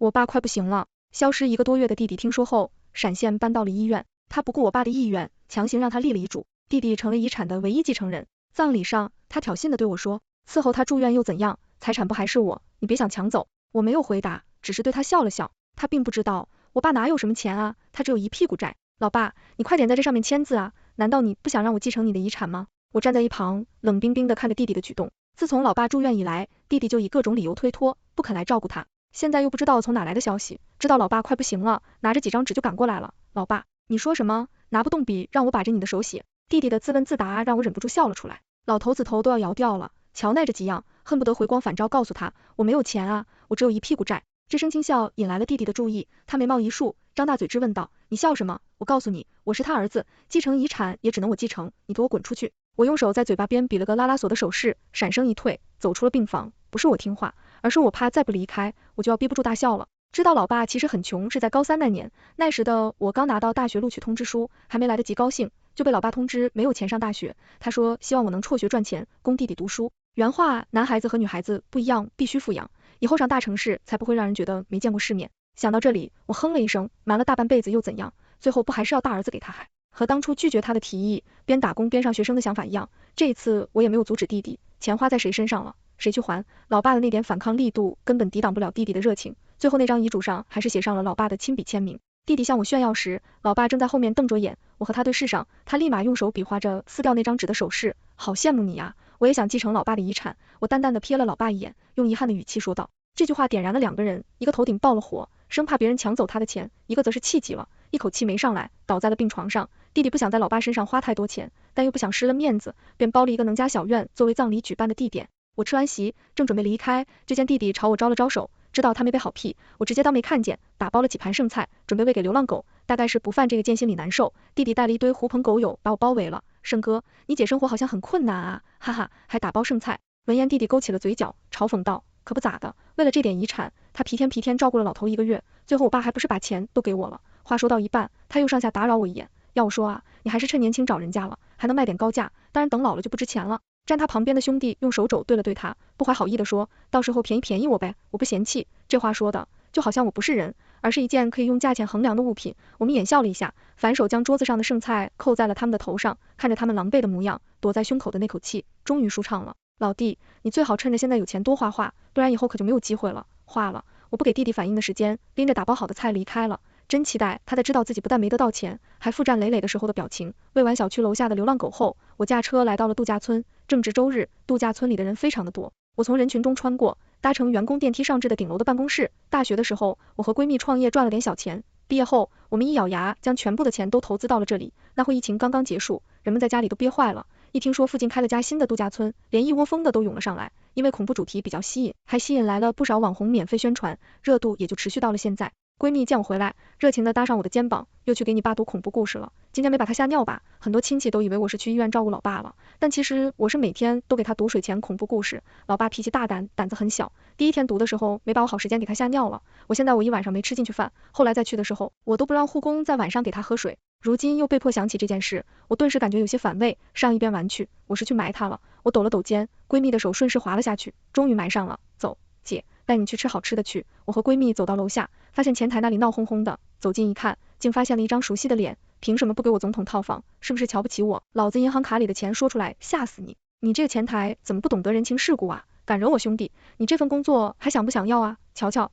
我爸快不行了。消失1个多月的弟弟听说后，闪现搬到了医院。他不顾我爸的意愿，强行让他立了遗嘱，弟弟成了遗产的唯一继承人。葬礼上，他挑衅的对我说，伺候他住院又怎样，财产不还是我，你别想抢走。我没有回答，只是对他笑了笑。他并不知道，我爸哪有什么钱啊，他只有一屁股债。老爸，你快点在这上面签字啊，难道你不想让我继承你的遗产吗？我站在一旁，冷冰冰的看着弟弟的举动。自从老爸住院以来，弟弟就以各种理由推脱，不肯来照顾他。现在又不知道从哪来的消息，知道老爸快不行了，拿着几张纸就赶过来了。老爸，你说什么？拿不动笔让我把着你的手写。弟弟的自问自答让我忍不住笑了出来。老头子头都要摇掉了，乔奈这几样，恨不得回光返照告诉他，我没有钱啊，我只有一屁股债。这声轻笑引来了弟弟的注意，他眉毛一竖，张大嘴质问道，你笑什么？我告诉你，我是他儿子，继承遗产也只能我继承，你给我滚出去。我用手在嘴巴边比了个拉拉锁的手势，闪身一退，走出了病房。不是我听话，而是我怕再不离开，我就要憋不住大笑了。知道老爸其实很穷，是在高3那年，那时的我刚拿到大学录取通知书，还没来得及高兴，就被老爸通知没有钱上大学。他说希望我能辍学赚钱，供弟弟读书。原话，男孩子和女孩子不一样，必须富养，以后上大城市才不会让人觉得没见过世面。想到这里，我哼了一声，瞒了大半辈子又怎样，最后不还是要大儿子给他害。和当初拒绝他的提议，边打工边上学生的想法一样，这一次我也没有阻止弟弟，钱花在谁身上了，谁去还。老爸的那点反抗力度根本抵挡不了弟弟的热情，最后那张遗嘱上还是写上了老爸的亲笔签名。弟弟向我炫耀时，老爸正在后面瞪着眼，我和他对视上，他立马用手比划着撕掉那张纸的手势，好羡慕你呀，我也想继承老爸的遗产。我淡淡的瞥了老爸一眼，用遗憾的语气说道。这句话点燃了2个人，一个头顶爆了火，生怕别人抢走他的钱，一个则是气急了，一口气没上来，倒在了病床上。弟弟不想在老爸身上花太多钱，但又不想失了面子，便包了一个能家小院作为葬礼举办的地点。我吃完席，正准备离开，就见弟弟朝我招了招手，知道他没被好屁，我直接当没看见，打包了几盘剩菜，准备喂给流浪狗，大概是不犯这个贱心里难受。弟弟带了一堆狐朋狗友把我包围了，胜哥，你姐生活好像很困难啊，哈哈，还打包剩菜。闻言弟弟勾起了嘴角，嘲讽道，可不咋的，为了这点遗产，他皮天照顾了老头1个月，最后我爸还不是把钱都给我了。话说到一半，他又上下打扰我一眼，要我说啊，你还是趁年轻找人家了，还能卖点高价，当然等老了就不值钱了。站他旁边的兄弟用手肘对了对他，不怀好意的说，到时候便宜我呗，我不嫌弃。这话说的就好像我不是人，而是一件可以用价钱衡量的物品。我们眼笑了一下，反手将桌子上的剩菜扣在了他们的头上，看着他们狼狈的模样，躲在胸口的那口气终于舒畅了。老弟，你最好趁着现在有钱多画，不然以后可就没有机会了。画了，我不给弟弟反应的时间，拎着打包好的菜离开了。真期待他在知道自己不但没得到钱，还负债累累的时候的表情。喂完小区楼下的流浪狗后，我驾车来到了度假村。正值周日，度假村里的人非常的多。我从人群中穿过，搭乘员工电梯上至的顶楼的办公室。大学的时候，我和闺蜜创业赚了点小钱，毕业后，我们一咬牙将全部的钱都投资到了这里。那会疫情刚刚结束，人们在家里都憋坏了。一听说附近开了家新的度假村，连一窝蜂的都涌了上来。因为恐怖主题比较吸引，还吸引来了不少网红免费宣传，热度也就持续到了现在。闺蜜见我回来，热情的搭上我的肩膀，又去给你爸读恐怖故事了。今天没把他吓尿吧？很多亲戚都以为我是去医院照顾老爸了，但其实我是每天都给他读睡前恐怖故事。老爸脾气大胆，胆子很小，第一天读的时候没把握好时间给他吓尿了。我一晚上没吃进去饭，后来再去的时候，我都不让护工在晚上给他喝水。如今又被迫想起这件事，我顿时感觉有些反胃，上一边玩去，我是去埋他了。我抖了抖肩，闺蜜的手顺势滑了下去，终于埋上了。走，姐，带你去吃好吃的去。我和闺蜜走到楼下，发现前台那里闹哄哄的，走近一看，竟发现了一张熟悉的脸。凭什么不给我总统套房？是不是瞧不起我？老子银行卡里的钱说出来吓死你！你这个前台怎么不懂得人情世故啊？敢惹我兄弟，你这份工作还想不想要啊？瞧瞧，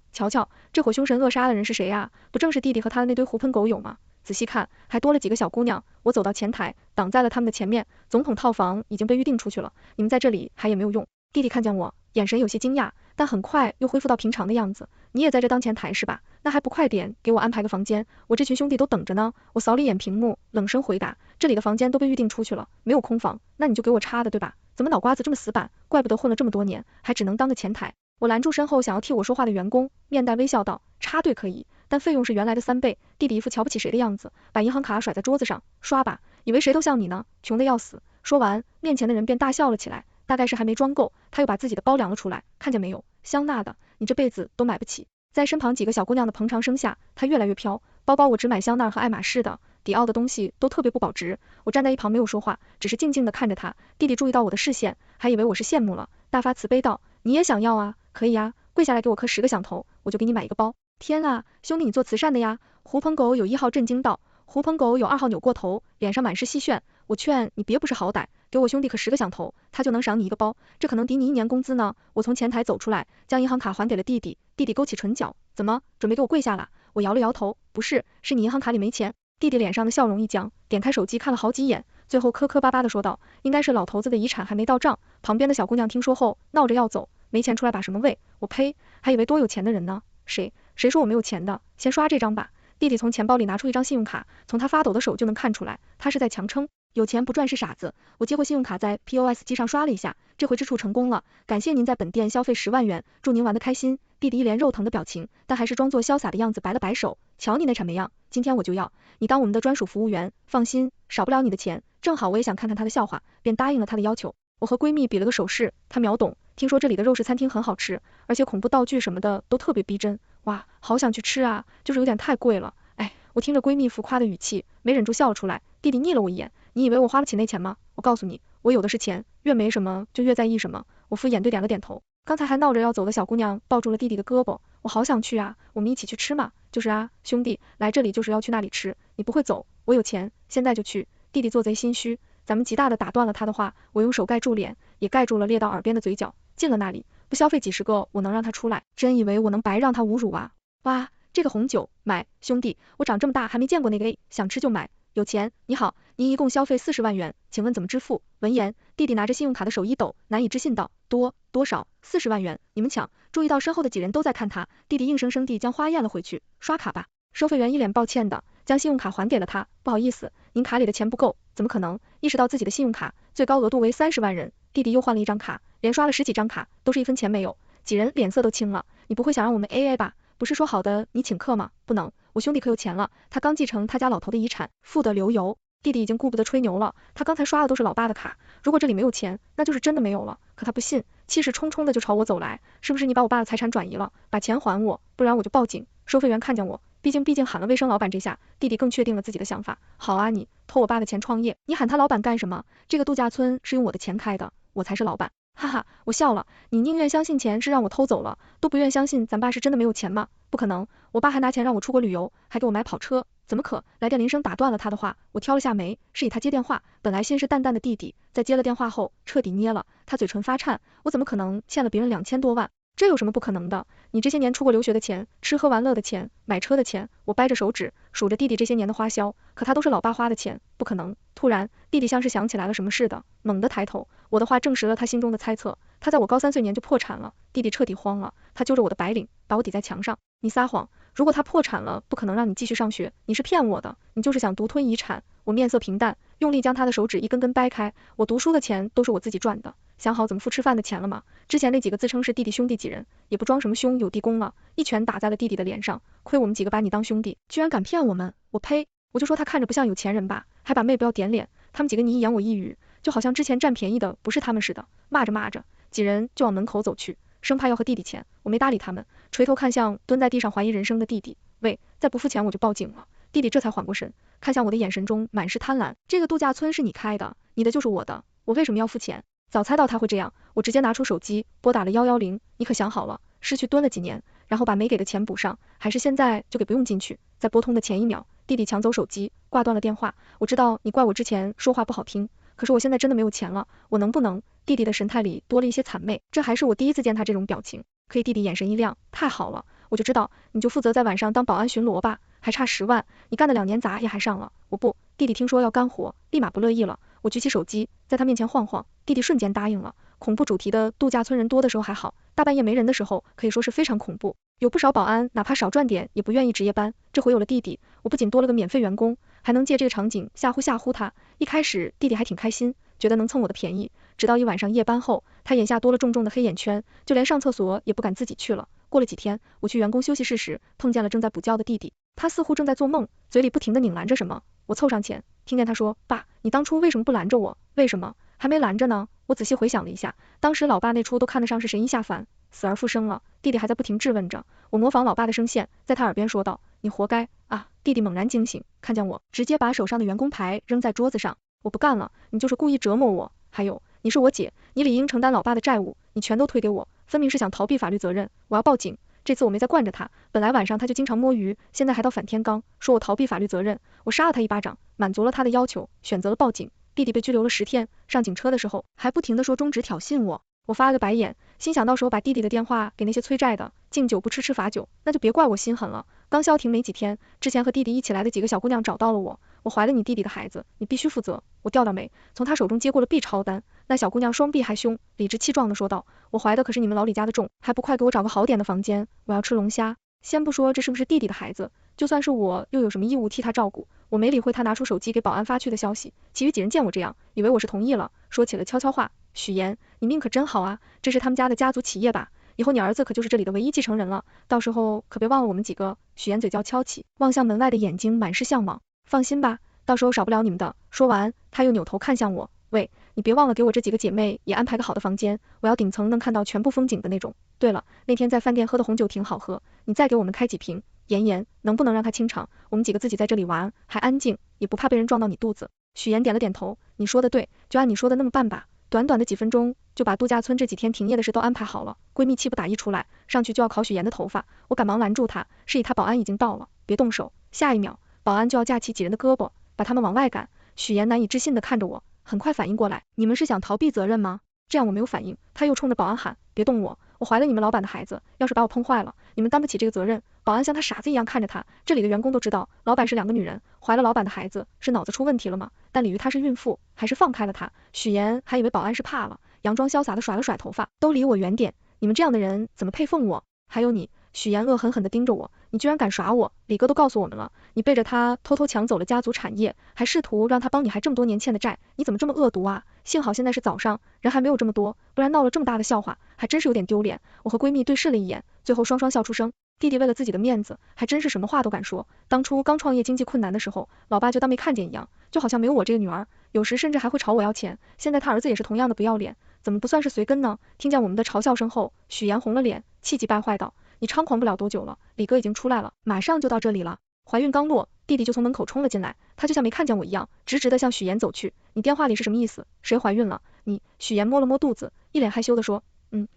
这伙凶神恶煞的人是谁啊？不正是弟弟和他的那堆狐朋狗友吗？仔细看，还多了几个小姑娘。我走到前台，挡在了他们的前面。总统套房已经被预定出去了，你们在这里还也没有用。弟弟看见我，眼神有些惊讶，但很快又恢复到平常的样子。你也在这当前台是吧？那还不快点给我安排个房间，我这群兄弟都等着呢。我扫了一眼屏幕，冷声回答，这里的房间都被预定出去了，没有空房，那你就给我插的对吧？怎么脑瓜子这么死板？怪不得混了这么多年，还只能当个前台。我拦住身后想要替我说话的员工，面带微笑道，插队可以，但费用是原来的3倍。弟弟一副瞧不起谁的样子，把银行卡甩在桌子上，刷吧，以为谁都像你呢，穷得要死。说完，面前的人便大笑了起来，大概是还没装够，他又把自己的包量了出来，看见没有，香奈的，你这辈子都买不起。在身旁几个小姑娘的捧场声下，他越来越飘，包包我只买香奈和爱马仕的，迪奥的东西都特别不保值。我站在一旁没有说话，只是静静的看着他。弟弟注意到我的视线，还以为我是羡慕了，大发慈悲道，你也想要啊？可以啊，跪下来给我磕10个响头，我就给你买一个包。天啊，兄弟你做慈善的呀？狐朋狗友1号震惊道。狐朋狗友2号扭过头，脸上满是戏谑。我劝你别不识好歹，给我兄弟可10个响头，他就能赏你1个包，这可能抵你1年工资呢。我从前台走出来，将银行卡还给了弟弟，弟弟勾起唇角，怎么准备给我跪下了？我摇了摇头，不是，是你银行卡里没钱。弟弟脸上的笑容一僵，点开手机看了好几眼，最后磕磕巴巴的说道，应该是老头子的遗产还没到账。旁边的小姑娘听说后闹着要走，没钱出来把什么喂？我呸，还以为多有钱的人呢。谁说我没有钱的？先刷这张吧。弟弟从钱包里拿出一张信用卡，从他发抖的手就能看出来，他是在强撑。有钱不赚是傻子。我接过信用卡在 POS 机上刷了一下，这回支出成功了，感谢您在本店消费10万元，祝您玩得开心。弟弟一脸肉疼的表情，但还是装作潇洒的样子摆了摆手，瞧你那谄媚样，今天我就要你当我们的专属服务员，放心，少不了你的钱。正好我也想看看他的笑话，便答应了他的要求。我和闺蜜比了个手势，她秒懂，听说这里的肉食餐厅很好吃，而且恐怖道具什么的都特别逼真，哇，好想去吃啊，就是有点太贵了。哎，我听着闺蜜浮夸的语气，没忍住笑了出来。弟弟睨了我一眼，你以为我花不起那钱吗？我告诉你，我有的是钱，越没什么就越在意什么。我敷衍对点了点头。刚才还闹着要走的小姑娘抱住了弟弟的胳膊，我好想去啊，我们一起去吃嘛。就是啊，兄弟，来这里就是要去那里吃，你不会走，我有钱，现在就去。弟弟做贼心虚，咱们极大的打断了他的话，我用手盖住脸，也盖住了咧到耳边的嘴角。进了那里，不消费几十个，我能让他出来？真以为我能白让他侮辱啊？哇，这个红酒买，兄弟，我长这么大还没见过那个 A， 想吃就买。有钱，你好，您一共消费40万元，请问怎么支付？闻言，弟弟拿着信用卡的手一抖，难以置信道，多少？40万元，你们抢！注意到身后的几人都在看他，弟弟硬生生地将花咽了回去，刷卡吧。收费员一脸抱歉的将信用卡还给了他，不好意思，您卡里的钱不够。怎么可能？意识到自己的信用卡最高额度为30万人，弟弟又换了一张卡，连刷了10几张卡，都是1分钱没有。几人脸色都青了，你不会想让我们 AA 吧？不是说好的你请客吗？不能，我兄弟可有钱了，他刚继承他家老头的遗产，富得流油。弟弟已经顾不得吹牛了，他刚才刷的都是老爸的卡，如果这里没有钱，那就是真的没有了。可他不信，气势冲冲的就朝我走来，是不是你把我爸的财产转移了？把钱还我，不然我就报警。收费员看见我，毕竟喊了卫生老板这下，弟弟更确定了自己的想法。好啊，你偷我爸的钱创业，你喊他老板干什么？这个度假村是用我的钱开的，我才是老板。哈哈，我笑了，你宁愿相信钱是让我偷走了，都不愿相信咱爸是真的没有钱吗？不可能，我爸还拿钱让我出国旅游，还给我买跑车，怎么可？来电铃声打断了他的话，我挑了下眉，示意他接电话。本来信誓旦旦的弟弟，在接了电话后彻底捏了，他嘴唇发颤，我怎么可能欠了别人2000多万？这有什么不可能的？你这些年出国留学的钱，吃喝玩乐的钱，买车的钱，我掰着手指数着弟弟这些年的花销，可他都是老爸花的钱，不可能。突然，弟弟像是想起来了什么似的，猛地抬头，我的话证实了他心中的猜测，他在我高3岁年就破产了。弟弟彻底慌了，他揪着我的白领，把我抵在墙上，你撒谎，如果他破产了，不可能让你继续上学，你是骗我的，你就是想独吞遗产。我面色平淡，用力将他的手指一根根掰开，我读书的钱都是我自己赚的，想好怎么付吃饭的钱了吗？之前那几个自称是弟弟兄弟几人，也不装什么兄友弟恭了，一拳打在了弟弟的脸上，亏我们几个把你当兄弟，居然敢骗我们，我呸！我就说他看着不像有钱人吧，还把妹不要点脸，他们几个你一言我一语，就好像之前占便宜的不是他们似的。骂着骂着，几人就往门口走去，生怕要和弟弟钱，我没搭理他们，垂头看向蹲在地上怀疑人生的弟弟，喂，再不付钱我就报警了。弟弟这才缓过神，看向我的眼神中满是贪婪，这个度假村是你开的，你的就是我的，我为什么要付钱？早猜到他会这样，我直接拿出手机拨打了110，你可想好了，失去蹲了几年，然后把没给的钱补上，还是现在就给不用进去？在拨通的前一秒，弟弟抢走手机，挂断了电话。我知道你怪我之前说话不好听，可是我现在真的没有钱了，我能不能？弟弟的神态里多了一些谄媚，这还是我第一次见他这种表情。可以，弟弟眼神一亮，太好了，我就知道，你就负责在晚上当保安巡逻吧，还差10万，你干的2年杂也还上了。我不，弟弟听说要干活，立马不乐意了。我举起手机，在他面前晃晃，弟弟瞬间答应了。恐怖主题的度假村人多的时候还好，大半夜没人的时候，可以说是非常恐怖。有不少保安哪怕少赚点也不愿意值夜班，这回有了弟弟，我不仅多了个免费员工，还能借这个场景吓唬他。一开始弟弟还挺开心，觉得能蹭我的便宜，直到一晚上夜班后，他眼下多了重重的黑眼圈，就连上厕所也不敢自己去了。过了几天，我去员工休息室时，碰见了正在补觉的弟弟，他似乎正在做梦，嘴里不停地拧拦着什么。我凑上前，听见他说，爸，你当初为什么不拦着我？为什么？还没拦着呢。我仔细回想了一下，当时老爸那出都看得上是神医下凡，死而复生了。弟弟还在不停质问着，我模仿老爸的声线，在他耳边说道，你活该啊！弟弟猛然惊醒，看见我，直接把手上的员工牌扔在桌子上，我不干了，你就是故意折磨我。还有，你是我姐，你理应承担老爸的债务，你全都推给我，分明是想逃避法律责任，我要报警。这次我没再惯着他，本来晚上他就经常摸鱼，现在还到反天罡，说我逃避法律责任，我杀了他一巴掌，满足了他的要求，选择了报警。弟弟被拘留了10天，上警车的时候还不停地说中指挑衅我。我发了个白眼，心想到时候把弟弟的电话给那些催债的，敬酒不吃罚酒，那就别怪我心狠了。刚消停没几天，之前和弟弟一起来的几个小姑娘找到了我怀了你弟弟的孩子，你必须负责。我调没，从他手中接过了 B 超单，那小姑娘双臂还凶，理直气壮地说道，我怀的可是你们老李家的种，还不快给我找个好点的房间，我要吃龙虾。先不说这是不是弟弟的孩子，就算是我，又有什么义务替他照顾？我没理会他拿出手机给保安发去的消息，其余几人见我这样，以为我是同意了，说起了悄悄话，许言，你命可真好啊，这是他们家的家族企业吧？以后你儿子可就是这里的唯一继承人了，到时候可别忘了我们几个。许言嘴角翘起，望向门外的眼睛满是向往。放心吧，到时候少不了你们的。说完，他又扭头看向我，喂，你别忘了给我这几个姐妹也安排个好的房间，我要顶层能看到全部风景的那种。对了，那天在饭店喝的红酒挺好喝，你再给我们开几瓶。言，能不能让他清场？我们几个自己在这里玩，还安静，也不怕被人撞到你肚子。许言点了点头，你说的对，就按你说的那么办吧。短短的几分钟就把度假村这几天停业的事都安排好了。闺蜜气不打一处来，上去就要烤许言的头发，我赶忙拦住她，示意她保安已经到了，别动手。下一秒，保安就要架起几人的胳膊，把他们往外赶。许言难以置信地看着我，很快反应过来，你们是想逃避责任吗？这样我没有反应，他又冲着保安喊，别动我，我怀了你们老板的孩子，要是把我碰坏了，你们担不起这个责任。保安像他傻子一样看着他，这里的员工都知道，老板是2个女人，怀了老板的孩子，是脑子出问题了吗？但鲤鱼她是孕妇，还是放开了她？许言还以为保安是怕了，佯装潇洒的甩了甩头发，都离我远点，你们这样的人怎么配奉我？还有你，许言恶狠狠地盯着我，你居然敢耍我，李哥都告诉我们了，你背着他偷偷抢走了家族产业，还试图让他帮你还这么多年欠的债，你怎么这么恶毒啊？幸好现在是早上，人还没有这么多，不然闹了这么大的笑话，还真是有点丢脸。我和闺蜜对视了一眼，最后双双笑出声。弟弟为了自己的面子，还真是什么话都敢说。当初刚创业经济困难的时候，老爸就当没看见一样，就好像没有我这个女儿，有时甚至还会朝我要钱。现在他儿子也是同样的不要脸，怎么不算是随跟呢？听见我们的嘲笑声后，许言红了脸，气急败坏道，你猖狂不了多久了，李哥已经出来了，马上就到这里了。怀孕刚落，弟弟就从门口冲了进来，他就像没看见我一样，直直的向许言走去。你电话里是什么意思？谁怀孕了？你？许言摸了摸肚子，一脸害羞的说，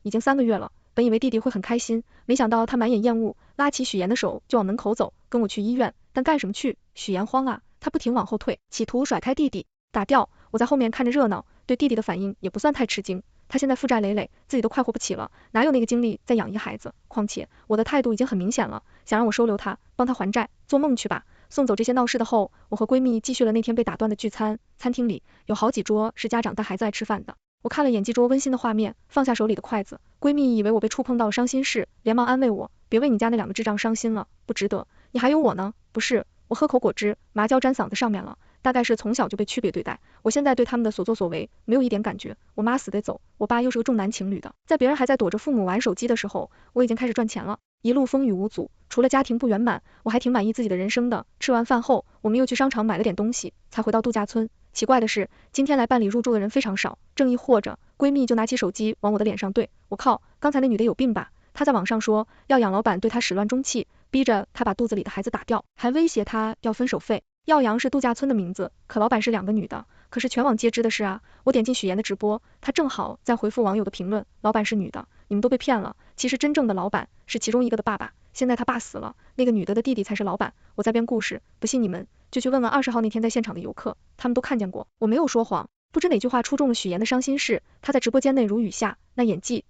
已经3个月了。本以为弟弟会很开心，没想到他满眼厌恶，拉起许言的手就往门口走，跟我去医院。但干什么去？许言慌啊，他不停往后退，企图甩开弟弟。打掉，我在后面看着热闹，对弟弟的反应也不算太吃惊。他现在负债累累，自己都快活不起了，哪有那个精力再养一孩子？况且我的态度已经很明显了，想让我收留他，帮他还债，做梦去吧。送走这些闹事的后，我和闺蜜继续了那天被打断的聚餐。餐厅里有好几桌是家长带孩子爱吃饭的。我看了眼几桌温馨的画面，放下手里的筷子。闺蜜以为我被触碰到了伤心事，连忙安慰我，别为你家那2个智障伤心了，不值得，你还有我呢。不是，我喝口果汁，麻椒沾嗓子上面了，大概是从小就被区别对待，我现在对他们的所作所为没有一点感觉。我妈死得早，我爸又是个重男轻女的，在别人还在躲着父母玩手机的时候，我已经开始赚钱了，一路风雨无阻，除了家庭不圆满，我还挺满意自己的人生的。吃完饭后，我们又去商场买了点东西，才回到度假村。奇怪的是，今天来办理入住的人非常少，正疑惑着，闺蜜就拿起手机往我的脸上对，我靠，刚才那女的有病吧？她在网上说要养老板对她始乱终弃，逼着她把肚子里的孩子打掉，还威胁她要分手费。耀阳是度假村的名字，可老板是2个女的，可是全网皆知的事啊。我点进许言的直播，他正好在回复网友的评论，老板是女的，你们都被骗了，其实真正的老板是其中一个的爸爸，现在他爸死了，那个女的的弟弟才是老板。我在编故事，不信你们就去问问20号那天在现场的游客，他们都看见过，我没有说谎。不知哪句话戳中了许言的伤心事，他在直播间内如雨下，那演技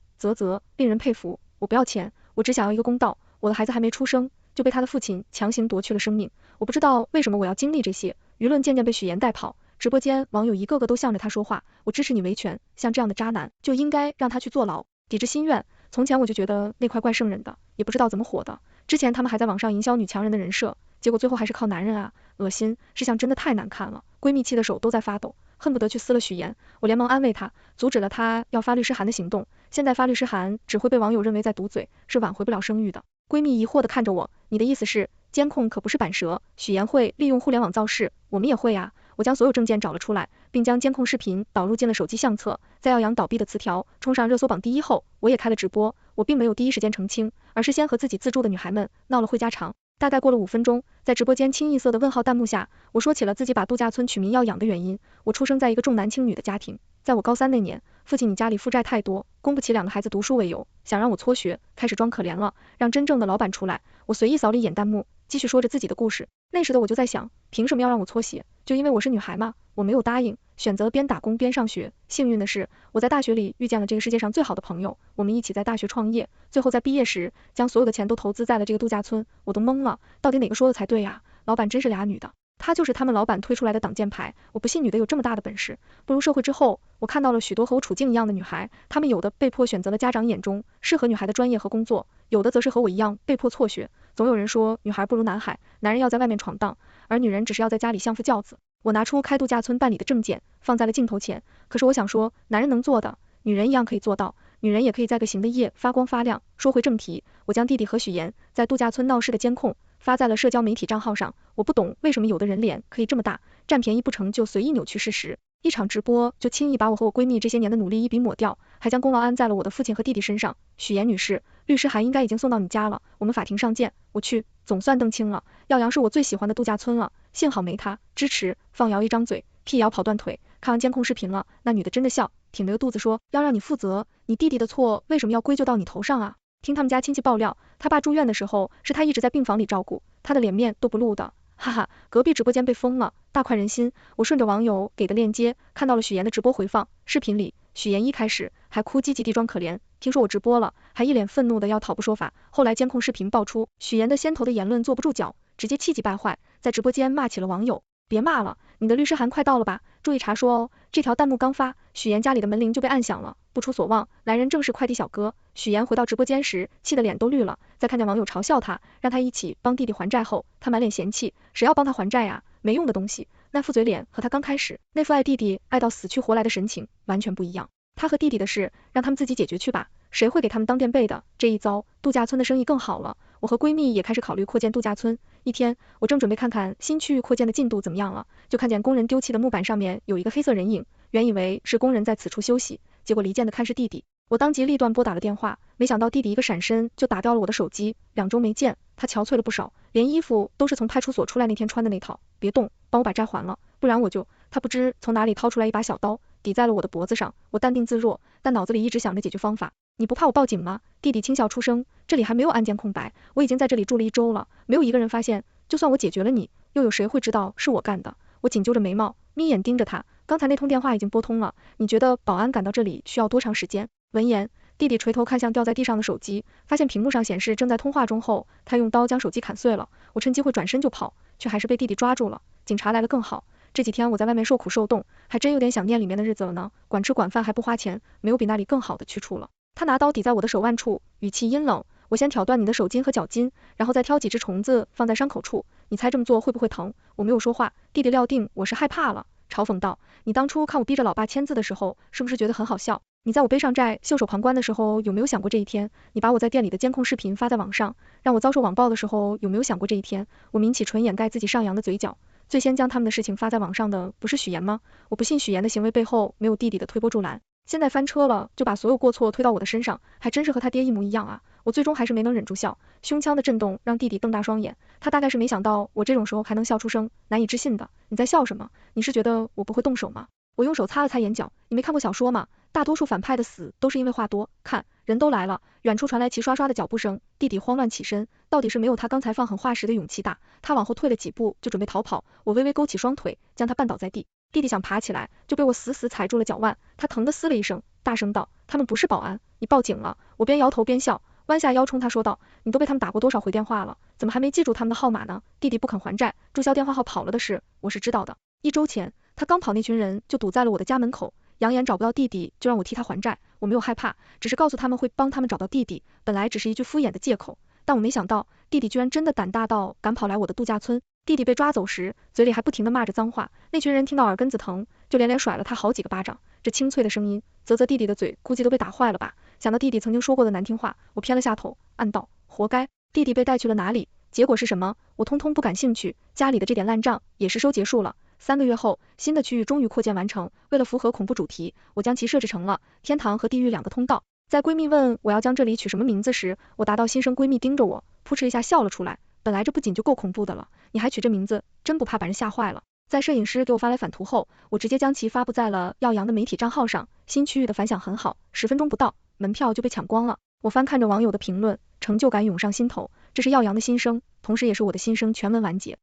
令人佩服。我不要钱，我只想要一个公道，我的孩子还没出生就被他的父亲强行夺去了生命，我不知道为什么我要经历这些。舆论渐渐被许言带跑，直播间网友一个个都向着他说话，我支持你维权，像这样的渣男就应该让他去坐牢，抵制心愿。从前我就觉得那块怪圣人的，也不知道怎么火的，之前他们还在网上营销女强人的人设，结果最后还是靠男人啊，恶心，事项真的太难看了。闺蜜气的手都在发抖，恨不得去撕了许言。我连忙安慰她，阻止了她要发律师函的行动，现在发律师函只会被网友认为在堵嘴，是挽回不了声誉的。闺蜜疑惑地看着我，你的意思是监控可不是板蛇，许言会利用互联网造势，我们也会啊。我将所有证件找了出来，并将监控视频导入进了手机相册。在耀阳倒闭的词条冲上热搜榜第1后，我也开了直播。我并没有第一时间澄清，而是先和自己自助的女孩们闹了会家常。大概过了5分钟，在直播间清一色的问号弹幕下，我说起了自己把度假村取名耀养的原因。我出生在一个重男轻女的家庭，在我高3那年，父亲你家里负债太多，供不起2个孩子读书为由，想让我辍学，开始装可怜了，让真正的老板出来。我随意扫了一眼弹幕，继续说着自己的故事。那时的我就在想，凭什么要让我辍学？就因为我是女孩吗？我没有答应，选择边打工边上学。幸运的是，我在大学里遇见了这个世界上最好的朋友，我们一起在大学创业，最后在毕业时将所有的钱都投资在了这个度假村。我都懵了，到底哪个说的才对啊？老板真是俩女的。她就是他们老板推出来的挡箭牌，我不信女的有这么大的本事。步入社会之后，我看到了许多和我处境一样的女孩，她们有的被迫选择了家长眼中适合女孩的专业和工作，有的则是和我一样被迫辍学。总有人说女孩不如男孩，男人要在外面闯荡，而女人只是要在家里相夫教子。我拿出开度假村办理的证件，放在了镜头前。可是我想说，男人能做的，女人一样可以做到，女人也可以在个行的夜发光发亮。说回正题，我将弟弟和许妍在度假村闹事的监控发在了社交媒体账号上。我不懂为什么有的人脸可以这么大，占便宜不成就随意扭曲事实，一场直播就轻易把我和我闺蜜这些年的努力一笔抹掉，还将功劳安在了我的父亲和弟弟身上。许妍女士，律师函应该已经送到你家了，我们法庭上见。我去，总算澄清了，耀阳是我最喜欢的度假村了，幸好没他支持。放瑶一张嘴，辟谣跑断腿。看完监控视频了，那女的真的笑，挺着个肚子说要让你负责，你弟弟的错为什么要归咎到你头上啊？听他们家亲戚爆料，他爸住院的时候是他一直在病房里照顾，他的脸面都不露的。哈哈，隔壁直播间被封了，大快人心。我顺着网友给的链接看到了许妍的直播回放，视频里许妍一开始还哭唧唧地装可怜，听说我直播了，还一脸愤怒的要讨不说法。后来监控视频爆出，许妍的先头的言论坐不住脚，直接气急败坏，在直播间骂起了网友。别骂了，你的律师函快到了吧？注意查说哦。这条弹幕刚发，许妍家里的门铃就被按响了。不出所望，来人正是快递小哥。许妍回到直播间时，气得脸都绿了。在看见网友嘲笑他，让他一起帮弟弟还债后，他满脸嫌弃，谁要帮他还债呀？没用的东西。那副嘴脸和他刚开始那副爱弟弟爱到死去活来的神情完全不一样。他和弟弟的事，让他们自己解决去吧，谁会给他们当垫背的？这一遭，度假村的生意更好了。我和闺蜜也开始考虑扩建度假村。一天，我正准备看看新区域扩建的进度怎么样了，就看见工人丢弃的木板上面有一个黑色人影，原以为是工人在此处休息，结果离间的看是弟弟。我当机立断拨打了电话，没想到弟弟一个闪身就打掉了我的手机。2周没见，他憔悴了不少，连衣服都是从派出所出来那天穿的那套。别动，帮我把债还了，不然我就……他不知从哪里掏出来一把小刀，抵在了我的脖子上。我淡定自若，但脑子里一直想着解决方法。你不怕我报警吗？弟弟轻笑出声，这里还没有案件空白，我已经在这里住了1周了，没有一个人发现，就算我解决了你，又有谁会知道是我干的？我紧揪着眉毛，眯眼盯着他，刚才那通电话已经拨通了，你觉得保安赶到这里需要多长时间？闻言，弟弟垂头看向掉在地上的手机，发现屏幕上显示正在通话中后，他用刀将手机砍碎了。我趁机会转身就跑，却还是被弟弟抓住了。警察来了更好，这几天我在外面受苦受冻，还真有点想念里面的日子了呢。管吃管饭还不花钱，没有比那里更好的去处了。他拿刀抵在我的手腕处，语气阴冷，我先挑断你的手筋和脚筋，然后再挑几只虫子放在伤口处，你猜这么做会不会疼？我没有说话，弟弟料定我是害怕了，嘲讽道，你当初看我逼着老爸签字的时候，是不是觉得很好笑？你在我背上债袖手旁观的时候，有没有想过这一天？你把我在店里的监控视频发在网上，让我遭受网暴的时候，有没有想过这一天？我抿起唇掩盖自己上扬的嘴角，最先将他们的事情发在网上的不是许妍吗？我不信许妍的行为背后没有弟弟的推波助澜，现在翻车了，就把所有过错推到我的身上，还真是和他爹一模一样啊！我最终还是没能忍住笑，胸腔的震动让弟弟瞪大双眼，他大概是没想到我这种时候还能笑出声，难以置信的，你在笑什么？你是觉得我不会动手吗？我用手擦了擦眼角，你没看过小说吗？大多数反派的死都是因为话多，看，人都来了，远处传来齐刷刷的脚步声，弟弟慌乱起身，到底是没有他刚才放狠话时的勇气大，他往后退了几步就准备逃跑，我微微勾起双腿，将他绊倒在地。弟弟想爬起来，就被我死死踩住了脚腕，他疼得嘶了一声，大声道，他们不是保安，你报警了。我边摇头边笑，弯下腰冲他说道，你都被他们打过多少回电话了，怎么还没记住他们的号码呢？弟弟不肯还债，注销电话号跑了的事，我是知道的。1周前，他刚跑那群人就堵在了我的家门口，扬言找不到弟弟就让我替他还债，我没有害怕，只是告诉他们会帮他们找到弟弟，本来只是一句敷衍的借口，但我没想到弟弟居然真的胆大到敢跑来我的度假村。弟弟被抓走时，嘴里还不停地骂着脏话，那群人听到耳根子疼，就连连甩了他好几个巴掌，这清脆的声音，啧啧弟弟的嘴估计都被打坏了吧。想到弟弟曾经说过的难听话，我偏了下头，暗道，活该。弟弟被带去了哪里？结果是什么？我通通不感兴趣，家里的这点烂账也是收结束了。3个月后，新的区域终于扩建完成，为了符合恐怖主题，我将其设置成了天堂和地狱2个通道。在闺蜜问我要将这里取什么名字时，我答到心生闺蜜盯着我，扑哧一下笑了出来，本来这不仅就够恐怖的了，你还取这名字，真不怕把人吓坏了？在摄影师给我发来反图后，我直接将其发布在了耀阳的媒体账号上，新区域的反响很好，10分钟不到，门票就被抢光了。我翻看着网友的评论，成就感涌上心头，这是耀阳的心声，同时也是我的心声全文完结。